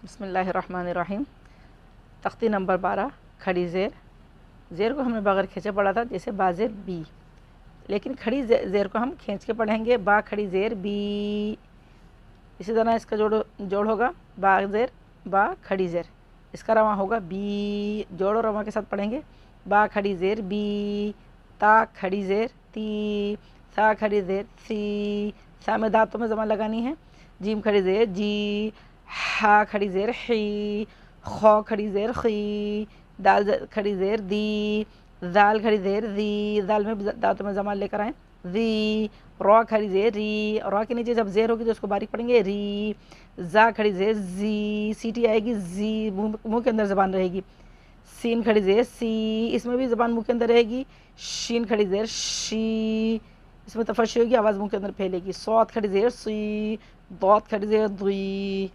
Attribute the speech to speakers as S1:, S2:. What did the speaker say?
S1: बिस्मिल्लाहिर्रहमानिर्रहीम। तख्ती नंबर 12 खड़ी ज़ेर। ज़ेर को हमने बगैर खींचे पढ़ा था, जैसे बाज़ेर बी, लेकिन खड़ी ज़ेर को हम खींच के पढ़ेंगे। बा खड़ी ज़ेर बी। इसी तरह इसका जोड़ होगा बा ज़ेर बा खड़ी ज़ेर। इसका रवा होगा बी, जोड़ और रवा के साथ पढ़ेंगे। बा खड़ी ज़ेर बी, ता खड़ी ज़ेर ती, सा खड़ी ज़ेर सी, सा में दांतों में ज़बान लगानी है। जीम खड़ी ज़ेर जी, हा खड़ी ज़ेर ही, खौ खड़ी ज़ेर खी, दाल खड़ी ज़ेर दी, दाल खड़ी ज़ेर दी, दाल में दांतों में ज़बान लेकर आएँ। दी, रॉ खड़ी ज़ेर री, रॉ के नीचे जब ज़ेर होगी तो उसको बारीक पढ़ेंगे री। जा खड़ी ज़ेर जी, सीटी आएगी जी, मुँह के अंदर ज़बान रहेगी। सीन खड़ी ज़ेर सी, इसमें भी ज़बान मुँह के अंदर रहेगी। शीन खड़ी ज़ेर शी, इसमें तफशी होगी, आवाज़ मुँह के अंदर फैलेगी। सौत खड़ी ज़ेर सी, दौत खड़ी ज़ेर दुई।